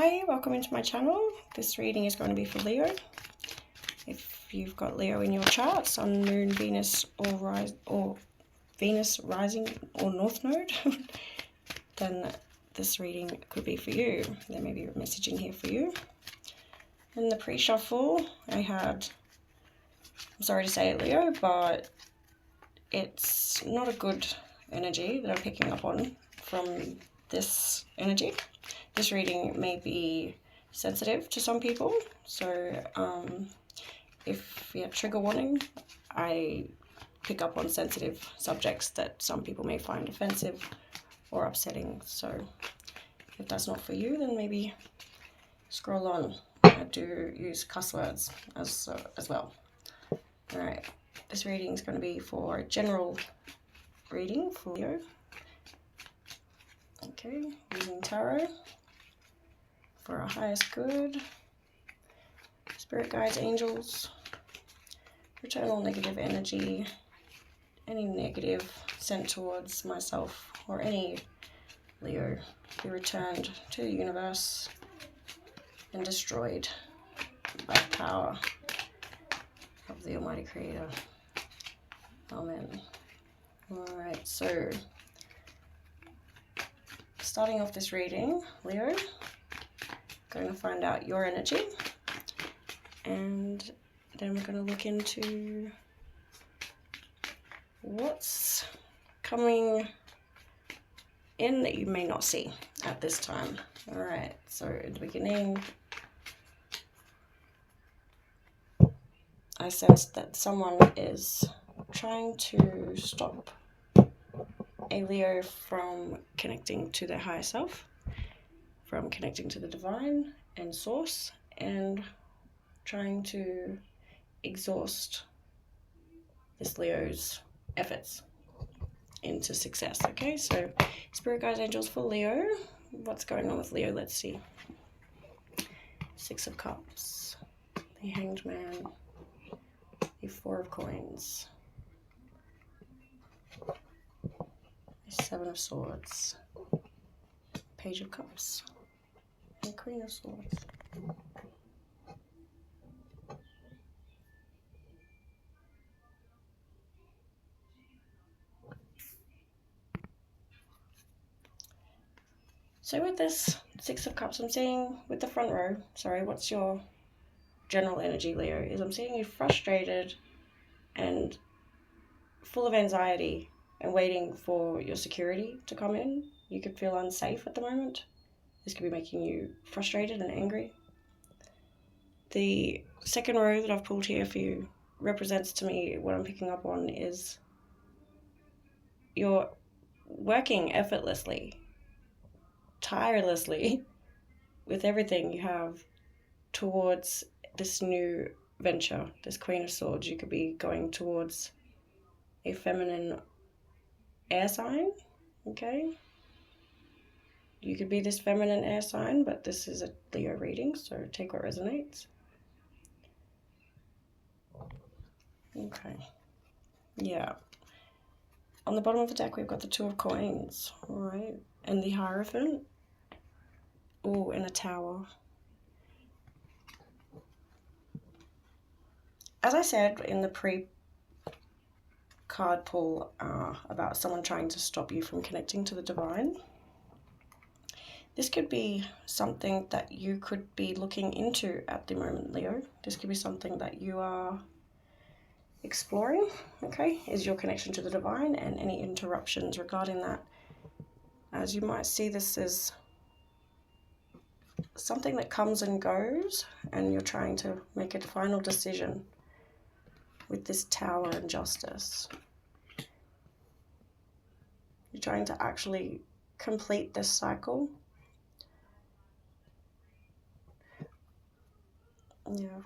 Hi, welcome into my channel. This reading is going to be for Leo. If you've got Leo in your chart, Sun, Moon, Venus, or Venus rising or North Node, then this reading could be for you. There may be a message in here for you. In the pre-shuffle, I had, I'm sorry to say it, Leo, but it's not a good energy that I'm picking up on from this energy. This reading may be sensitive to some people, so if you have trigger warning, I pick up on sensitive subjects that some people may find offensive or upsetting. So if that's not for you, then maybe scroll on. I do use cuss words as well. All right, this reading is going to be for a general reading for Leo. Okay, using tarot for our highest good. Spirit guides, angels, return all negative energy, any negative sent towards myself or any Leo be returned to the universe and destroyed by the power of the Almighty Creator. Amen. Alright, so starting off this reading, Leo, going to find out your energy, and then we're going to look into what's coming in that you may not see at this time. All right, so in the beginning, I sensed that someone is trying to stop a Leo from connecting to their higher self, from connecting to the divine and source, and trying to exhaust this Leo's efforts into success. Okay, so Spirit Guides, Angels for Leo. What's going on with Leo? Let's see. Six of Cups, the Hanged Man, the Four of Coins, the Seven of Swords, Page of Cups, and Queen of Swords. So with this Six of Cups, I'm seeing with the front row, sorry, what's your general energy, Leo, is I'm seeing you frustrated and full of anxiety and waiting for your security to come in. You could feel unsafe at the moment. This could be making you frustrated and angry. The second row that I've pulled here for you represents to me what I'm picking up on is you're working effortlessly, tirelessly with everything you have towards this new venture, this Queen of Swords. You could be going towards a feminine air sign, okay? You could be this feminine air sign, but this is a Leo reading, so take what resonates. Okay, yeah. On the bottom of the deck, we've got the Two of Coins, all right? And the Hierophant. Oh, and a Tower. As I said in the pre-card pull about someone trying to stop you from connecting to the divine, this could be something that you could be looking into at the moment, Leo. This could be something that you are exploring, okay, is your connection to the divine and any interruptions regarding that. As you might see, this is something that comes and goes, and you're trying to make a final decision with this Tower and Justice. You're trying to actually complete this cycle. Yeah.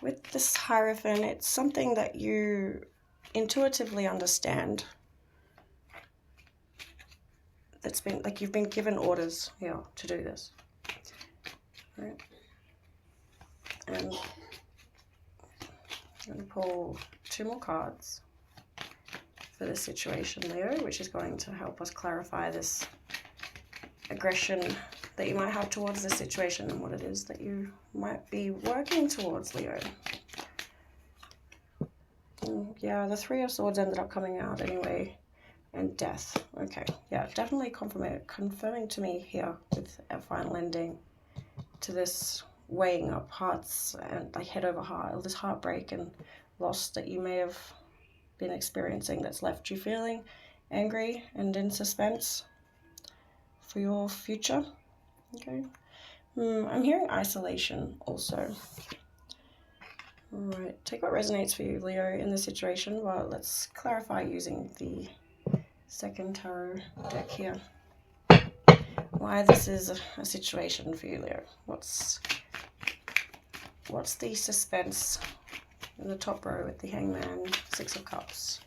With this Hierophant, it's something that you intuitively understand. That's been, like, you've been given orders here to do this. Right? And I'm going to pull two more cards for this situation, Leo, which is going to help us clarify this aggression that you might have towards this situation and what it is that you might be working towards, Leo. Yeah, the Three of Swords ended up coming out anyway. And Death. Okay, yeah, definitely confirming to me here with a final ending to this weighing up hearts and like head over heart, all this heartbreak and loss that you may have been experiencing that's left you feeling angry and in suspense for your future. Okay. I'm hearing isolation also. Alright, take what resonates for you, Leo, in this situation. Well, let's clarify using the second tarot deck here. Why this is a situation for you, Leo. What's the suspense in the top row with the Hangman, Six of Cups,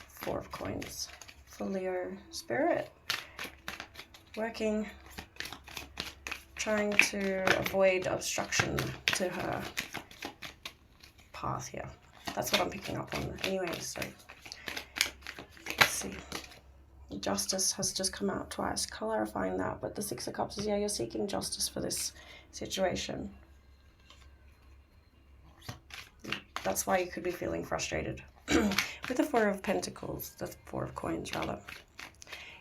Four of Coins for Leo Spirit? Working, trying to avoid obstruction to her path here. That's what I'm picking up on anyway, so let's see. Justice has just come out twice, clarifying that, but the Six of Cups is, yeah, you're seeking justice for this situation. That's why you could be feeling frustrated. With the Four of Pentacles, the Four of Coins rather,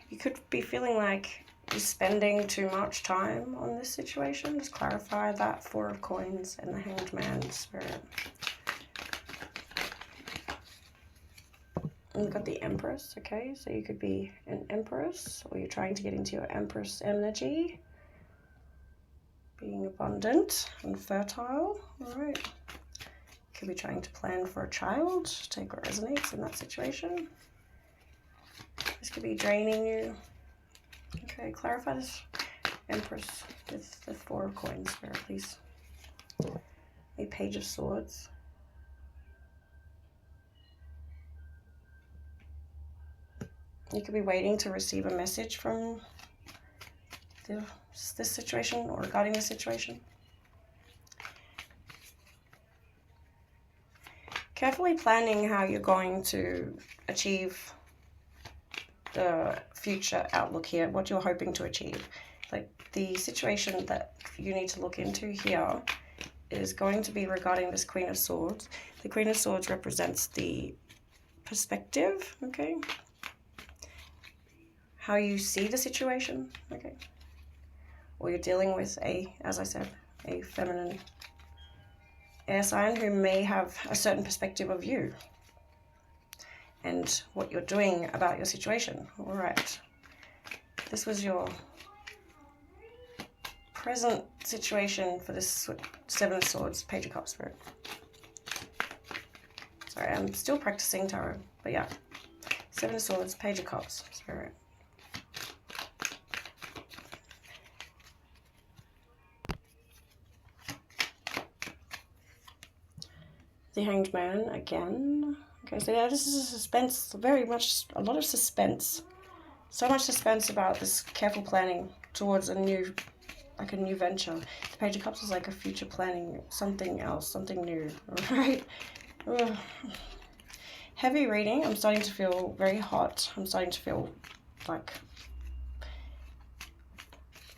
you could be feeling like you're spending too much time on this situation. Just clarify that Four of Coins and the Hanged Man Spirit. And we've got the Empress, okay? So you could be an Empress, or you're trying to get into your Empress energy. Being abundant and fertile, all right. Could be trying to plan for a child. Take what resonates in that situation. This could be draining you. Okay, clarify this Empress with the Four of Coins, Spirit, please. A Page of Swords. You could be waiting to receive a message from this situation or regarding this situation. Carefully planning how you're going to achieve the future outlook here, what you're hoping to achieve. Like the situation that you need to look into here is going to be regarding this Queen of Swords. The Queen of Swords represents the perspective, okay? How you see the situation, okay? Or you're dealing with as I said, a feminine air sign who may have a certain perspective of you and what you're doing about your situation. All right. This was your present situation for this Seven of Swords, Page of Cups, Spirit. Sorry, I'm still practicing tarot, but yeah. Seven of Swords, Page of Cups, Spirit. The Hanged Man again. Okay, so yeah, this is a suspense, very much, a lot of suspense. So much suspense about this careful planning towards a new, like a new venture. The Page of Cups is like a future planning, something else, something new, right? Ugh. Heavy reading. I'm starting to feel very hot. I'm starting to feel like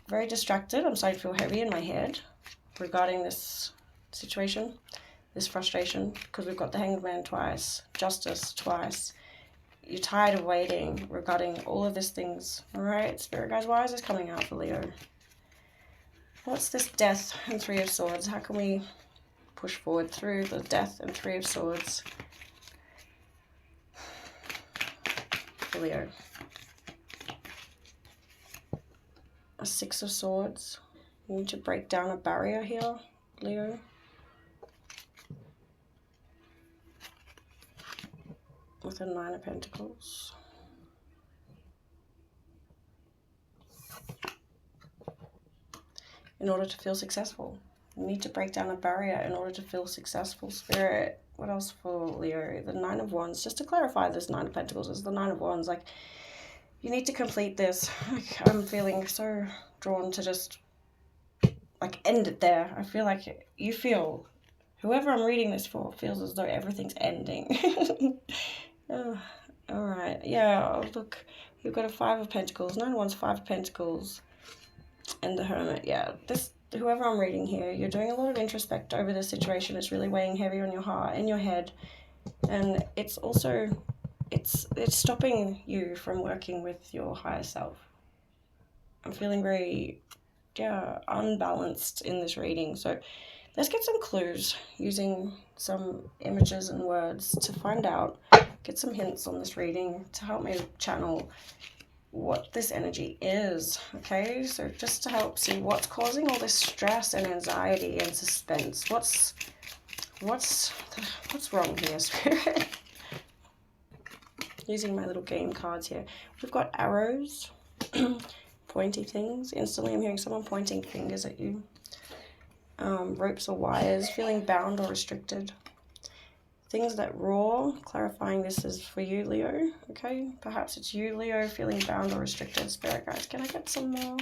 very distracted. I'm starting to feel heavy in my head regarding this situation. This frustration, because we've got the Hanged Man twice, Justice twice. You're tired of waiting regarding all of these things. All right, Spirit guys, why is this coming out for Leo? What's this Death and Three of Swords? How can we push forward through the Death and Three of Swords for Leo? A Six of Swords. You need to break down a barrier here, Leo. With a Nine of Pentacles. In order to feel successful. You need to break down a barrier in order to feel successful, Spirit. What else for Leo? The Nine of Wands. Just to clarify, this Nine of Pentacles is the Nine of Wands. Like, you need to complete this. Like, I'm feeling so drawn to just, like, end it there. I feel like you feel, whoever I'm reading this for feels as though everything's ending. Oh, all right, yeah, look, you've got a Five of Pentacles, Nine of Wands, Five of Pentacles, and the Hermit. Yeah, this, whoever I'm reading here, you're doing a lot of introspect over the situation. It's really weighing heavy on your heart and your head, and it's also it's stopping you from working with your higher self. I'm feeling very unbalanced in this reading, so let's get some clues using some images and words to find out, get some hints on this reading to help me channel what this energy is. Okay, so just to help see what's causing all this stress and anxiety and suspense. What's wrong here, Spirit? Using my little game cards here. We've got arrows, pointy things. Instantly I'm hearing someone pointing fingers at you. Ropes or wires, feeling bound or restricted. Things that roar, clarifying this is for you, Leo. Okay, perhaps it's you, Leo, feeling bound or restricted. Spirit guides, can I get some more?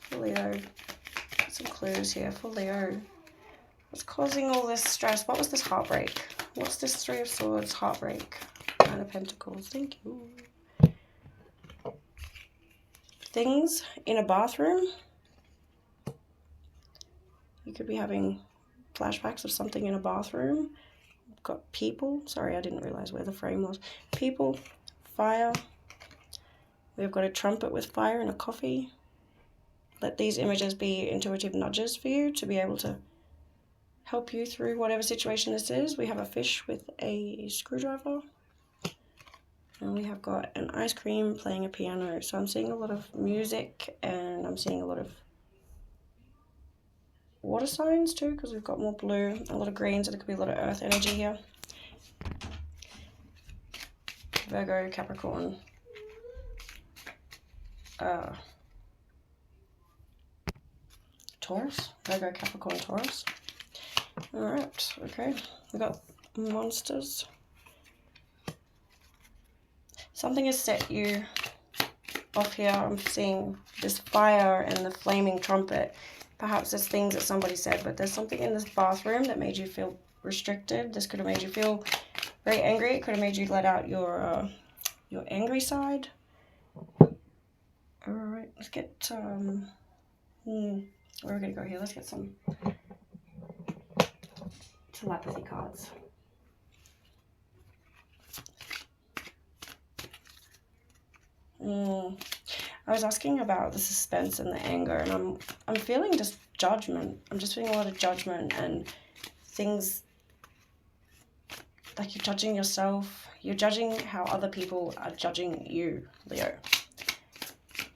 For Leo, get some clues here for Leo. What's causing all this stress? What was this heartbreak? What's this Three of Swords, heartbreak? Nine of Pentacles, thank you. Things in a bathroom. You could be having flashbacks of something in a bathroom. We've got people. Sorry, I didn't realize where the frame was. People, fire. We've got a trumpet with fire and a coffee. Let these images be intuitive nudges for you to be able to help you through whatever situation this is. We have a fish with a screwdriver. And we have got an ice cream playing a piano. So I'm seeing a lot of music, and I'm seeing a lot of water signs too, because we've got more blue, a lot of greens, and there could be a lot of earth energy here. Virgo, Capricorn, Taurus, Virgo, Capricorn, Taurus. Alright, okay, we got monsters. Something has set you off here. I'm seeing this fire and the flaming trumpet. Perhaps there's things that somebody said, but there's something in this bathroom that made you feel restricted. This could have made you feel very angry. It could have made you let out your angry side. Alright, let's get, where are we going to go here? Let's get some telepathy cards. I was asking about the suspense and the anger, and I'm feeling just judgment. I'm just feeling a lot of judgment and things like you're judging yourself. You're judging how other people are judging you, Leo.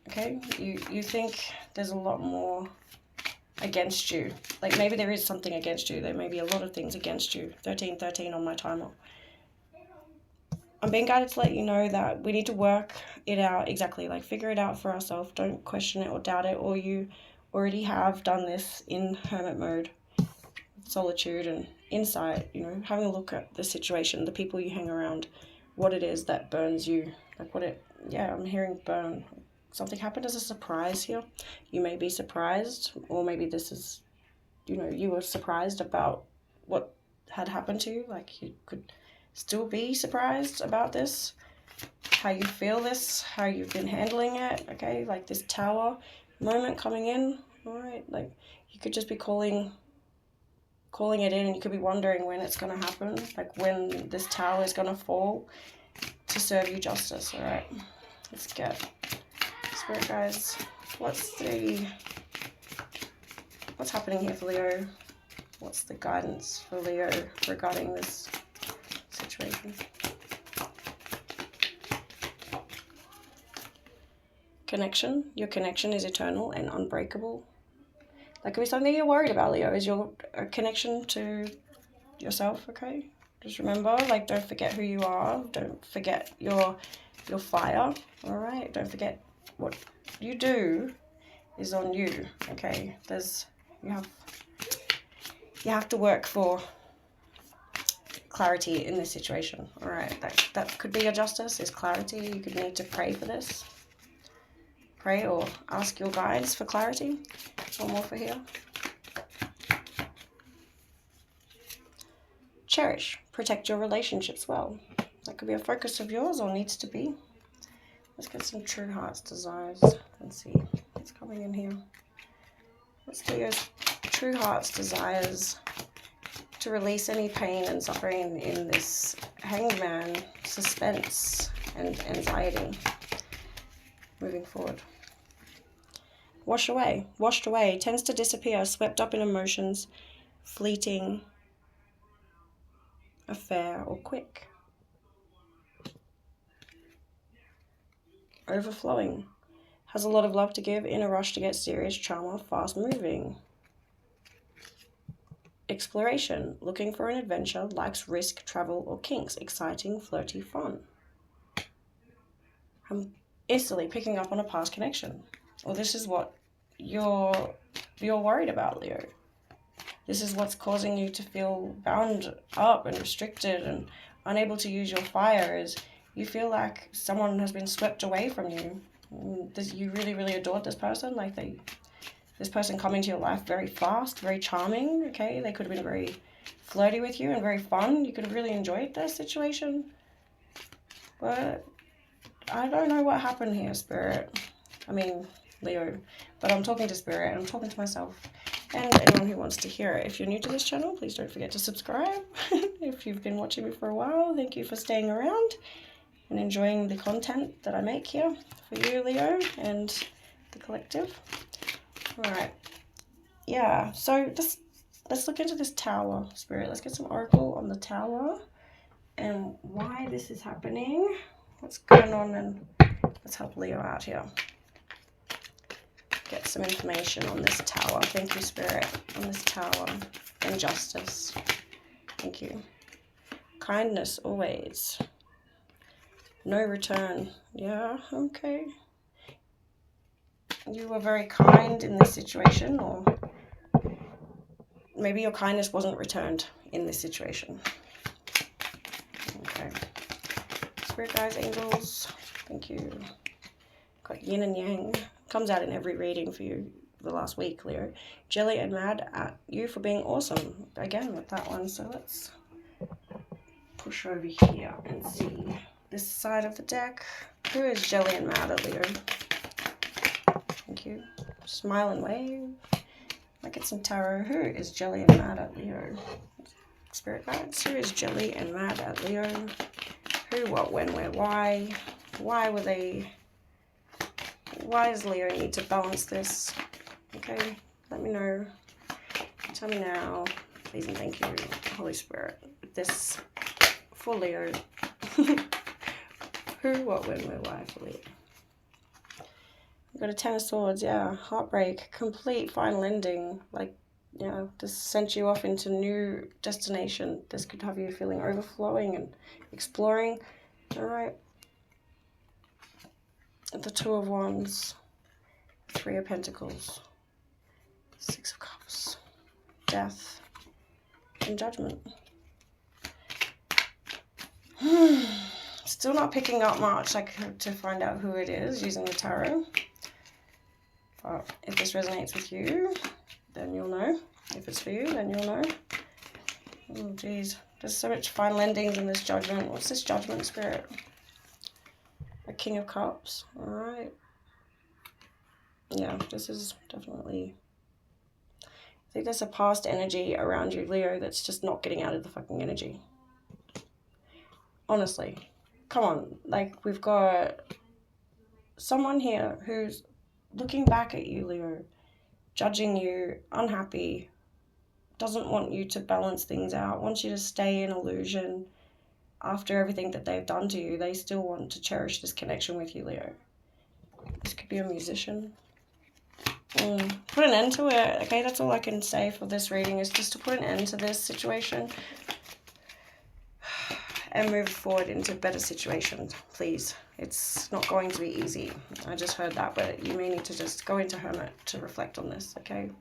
Okay? You think there's a lot more against you. Like maybe there is something against you. There may be a lot of things against you. 1313 on my timer. I'm being guided to let you know that we need to work it out exactly, like figure it out for ourselves. Don't question it or doubt it, or you already have done this in hermit mode, solitude and insight, you know, having a look at the situation, the people you hang around, what it is that burns you, like what it, yeah, I'm hearing burn. Something happened as a surprise here. You may be surprised, or maybe this is, you know, you were surprised about what had happened to you, like you could still be surprised about this, how you feel this, how you've been handling it, okay, like this tower moment coming in, all right, like you could just be calling it in, and you could be wondering when it's going to happen, like when this tower is going to fall to serve you justice. All right, let's get Spirit guys, what's happening here for Leo? What's the guidance for Leo regarding this situation? Connection. Your connection is eternal and unbreakable. That could be something you're worried about, Leo, is your connection to yourself, okay? Just remember, like, don't forget who you are. Don't forget your fire, all right? Don't forget what you do is on you, okay? You have to work for clarity in this situation, all right? That could be your justice, is clarity. You could need to pray for this. Pray or ask your guides for clarity. One more for here. Cherish. Protect your relationships well. That could be a focus of yours, or needs to be. Let's get some true heart's desires. Let's see what's coming in here. What's Leo's true heart's desires to release any pain and suffering in this Hanged Man, suspense and anxiety moving forward? Washed away, tends to disappear, swept up in emotions, fleeting, affair, or quick. Overflowing, has a lot of love to give, in a rush to get serious, charmer, fast moving. Exploration, looking for an adventure, likes risk, travel, or kinks, exciting, flirty, fun. I'm instantly picking up on a past connection. Or this is what you're worried about, Leo. This is what's causing you to feel bound up and restricted and unable to use your fire, is you feel like someone has been swept away from you. You really, really adored this person. Like this person come into your life very fast, very charming, okay? They could have been very flirty with you and very fun. You could have really enjoyed their situation. But I don't know what happened here, Spirit. I mean, Leo. But I'm talking to Spirit and I'm talking to myself and anyone who wants to hear it. If you're new to this channel, please don't forget to subscribe. If you've been watching me for a while, thank you for staying around and enjoying the content that I make here for you, Leo, and the collective. Alright, yeah, so let's look into this Tower, Spirit. Let's get some Oracle on the Tower and why this is happening, what's going on, and let's help Leo out here. Get some information on this Tower. Thank you, Spirit, on this Tower. And justice. Thank you. Kindness, always. No return. Yeah, okay. You were very kind in this situation, or maybe your kindness wasn't returned in this situation. Okay. Spirit guides, angels, thank you. Got yin and yang. Comes out in every reading for you the last week, Leo. Jelly and mad at you for being awesome. Again with that one. So let's push over here and see this side of the deck. Who is jelly and mad at, Leo? Thank you. Smile and wave. Might get some tarot. Who is jelly and mad at, Leo? Spirit guides. Who is jelly and mad at, Leo? Who, what, when, where, why? Why were they... Why does Leo need to balance this? Okay, let me know. Tell me now. Please and thank you, Holy Spirit. This for Leo. Who, what, when, where, why for Leo? We've got a Ten of Swords, yeah. Heartbreak, complete, final ending. Like, yeah, this sent you off into new destination. This could have you feeling overflowing and exploring. Alright. The Two of Wands, Three of Pentacles, Six of Cups, Death, and Judgment. Still not picking up much to find out who it is using the tarot. But if this resonates with you, then you'll know. If it's for you, then you'll know. Oh, geez. There's so much final endings in this Judgment. What's this Judgment, Spirit? A King of Cups. Alright. Yeah, this is definitely... I think there's a past energy around you, Leo, that's just not getting out of the fucking energy. Honestly. Come on. Like, we've got someone here who's looking back at you, Leo, judging you, unhappy, doesn't want you to balance things out, wants you to stay in illusion. After everything that they've done to you, they still want to cherish this connection with you, Leo. This could be a musician. Put an end to it. Okay, that's all I can say for this reading, is just to put an end to this situation and move forward into better situations, please. It's not going to be easy. I just heard that, but you may need to just go into Hermit to reflect on this, okay?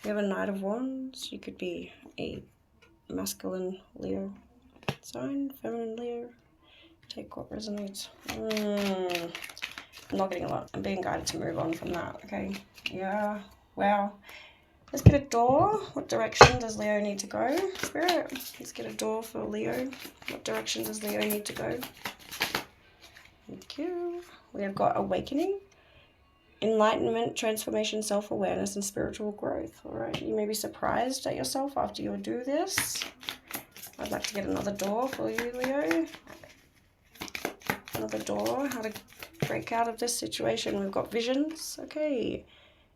We have a Knight of Wands. You could be a masculine Leo sign, feminine Leo. Take what resonates. I'm not getting a lot. I'm being guided to move on from that, okay? Yeah, wow. Let's get a door. What direction does Leo need to go? Spirit, let's get a door for Leo. What direction does Leo need to go? Thank you. We have got awakening, enlightenment, transformation, self-awareness, and spiritual growth. All right, you may be surprised at yourself after you do this. I'd like to get another door for you, Leo. Another door, how to break out of this situation. We've got visions, okay.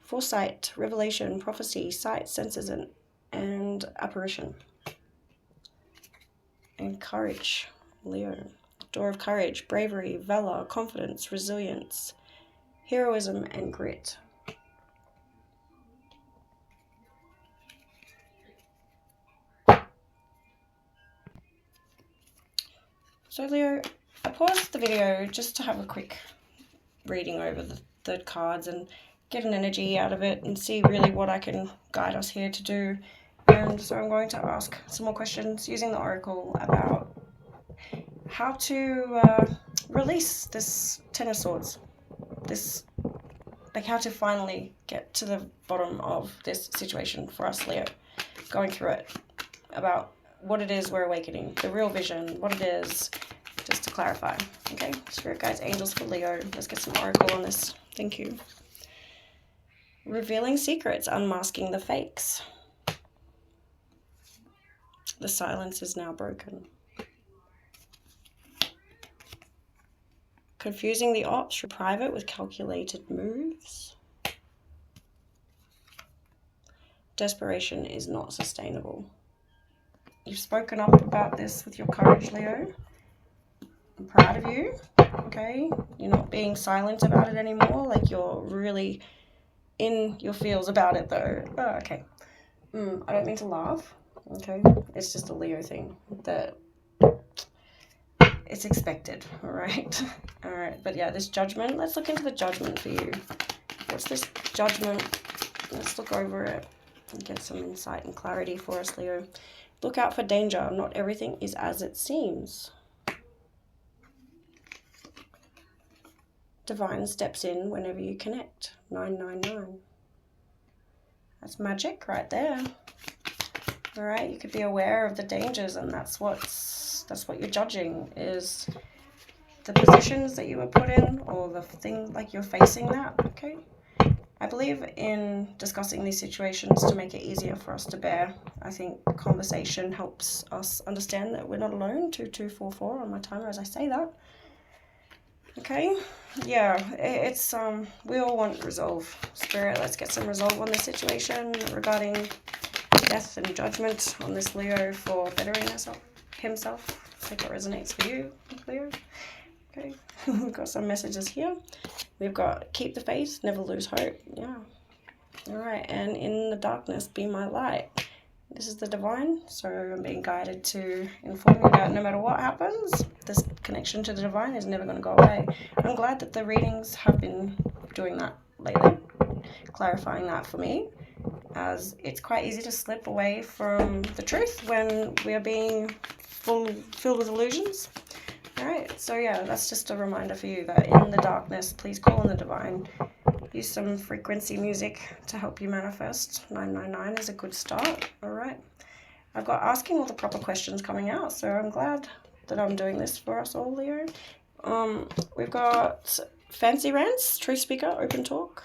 Foresight, revelation, prophecy, sight, senses, and apparition. And courage, Leo. Door of courage, bravery, valor, confidence, resilience, heroism, and grit. So Leo, I paused the video just to have a quick reading over the cards and get an energy out of it and see really what I can guide us here to do. And so I'm going to ask some more questions using the Oracle about how to release this Ten of Swords. Like how to finally get to the bottom of this situation for us, Leo. Going through it, about what it is we're awakening, the real vision, what it is, just to clarify. Okay, Spirit guides, angels for Leo. Let's get some Oracle on this. Thank you. Revealing secrets, unmasking the fakes. The silence is now broken. Confusing the ops, private with calculated moves. Desperation is not sustainable. You've spoken up about this with your courage, Leo. I'm proud of you, okay? You're not being silent about it anymore, like you're really in your feels about it though. Oh, okay. I don't mean to laugh, okay? It's just a Leo thing that it's expected, all right? All right, but yeah, this judgment, let's look into the judgment for you. What's this judgment? Let's look over it and get some insight and clarity for us, Leo. Look out for danger. Not everything is as it seems. Divine steps in whenever you connect. 999. That's magic right there. All right, you could be aware of the dangers, and that's what you're judging, is the positions that you were put in, or the thing like you're facing that. Okay. I believe in discussing these situations to make it easier for us to bear. I think conversation helps us understand that we're not alone. 2244 on my timer as I say that. Okay, yeah, it's we all want resolve. Spirit, let's get some resolve on this situation regarding death and judgment on this Leo for bettering himself. I think it resonates for you, Leo. Okay, we've got some messages here. We've got keep the faith, never lose hope. Yeah. All right, and in the darkness, be my light. This is the divine, so I'm being guided to inform you that no matter what happens, this connection to the divine is never going to go away. I'm glad that the readings have been doing that lately, clarifying that for me, as it's quite easy to slip away from the truth when we are being filled with illusions. All right, so yeah, that's just a reminder for you that in the darkness, please call on the divine. Use some frequency music to help you manifest. 999 is a good start. All right. I've got asking all the proper questions coming out, so I'm glad that I'm doing this for us all, Leo. We've got fancy rants, truth speaker, open talk.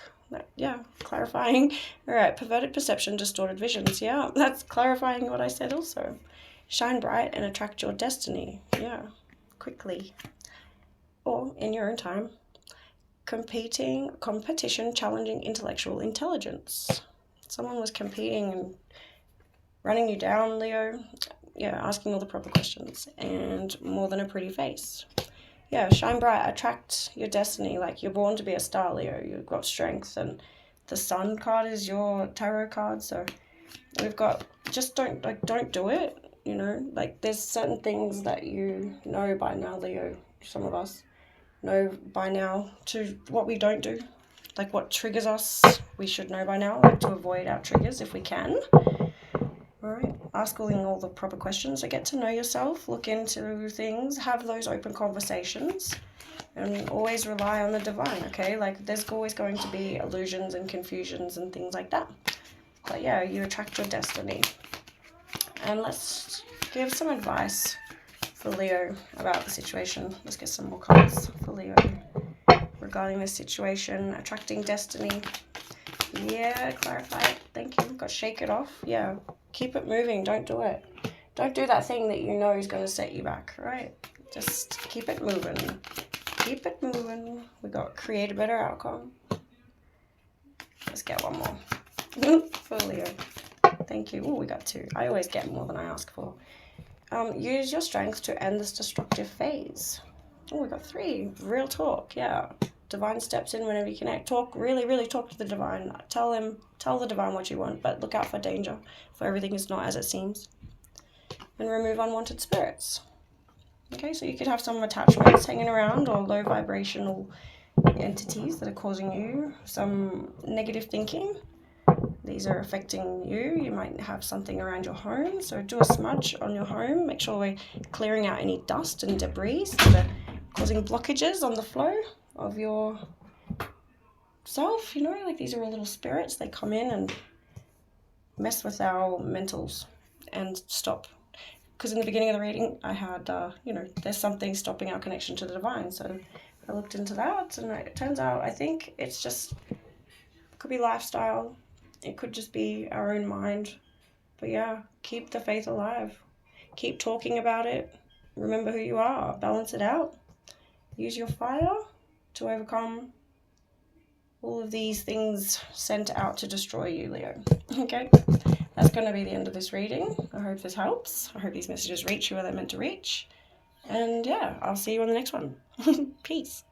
Yeah, clarifying. All right, perverted perception, distorted visions. Yeah, that's clarifying what I said also. Shine bright and attract your destiny. Yeah, quickly. Or in your own time. Competition, challenging intellectual intelligence. Someone was competing and running you down, Leo. Yeah, asking all the proper questions. And more than a pretty face. Yeah, shine bright, attract your destiny. Like you're born to be a star, Leo. You've got strength, and the Sun card is your tarot card. So we've got just don't do it. You know, like there's certain things that you know by now, Leo. Some of us know by now to what we don't do, like what triggers us. We should know by now, like to avoid our triggers if we can. All right, asking all the proper questions. So get to know yourself, look into things, have those open conversations, and always rely on the divine. Okay, like there's always going to be illusions and confusions and things like that, but yeah, you attract your destiny. And let's give some advice for Leo about the situation. Let's get some more cards for Leo. regarding this situation. Attracting destiny. Yeah, clarify it. Thank you. Got to shake it off. Yeah, keep it moving. Don't do it. Don't do that thing that you know is going to set you back, right? Just keep it moving. Keep it moving. We got create a better outcome. Let's get one more. For Leo. Thank you. Oh, we got 2. I always get more than I ask for. Use your strength to end this destructive phase. Oh, we got 3. Real talk. Yeah. Divine steps in whenever you connect. Talk, really talk to the divine. Tell the divine what you want, but look out for danger, for everything is not as it seems. And remove unwanted spirits. Okay, so you could have some attachments hanging around or low vibrational entities that are causing you some negative thinking. These are affecting you. You might have something around your home, so do a smudge on your home. Make sure we're clearing out any dust and debris that are causing blockages on the flow of your self. You know, like these are all little spirits. They come in and mess with our mentals and stop. Because in the beginning of the reading, I had, you know, there's something stopping our connection to the divine. So I looked into that, and it turns out I think it's just, could be lifestyle. It could just be our own mind. But yeah, keep the faith alive. Keep talking about it. Remember who you are. Balance it out. Use your fire to overcome all of these things sent out to destroy you, Leo. Okay? That's going to be the end of this reading. I hope this helps. I hope these messages reach you where they're meant to reach. And yeah, I'll see you on the next one. Peace.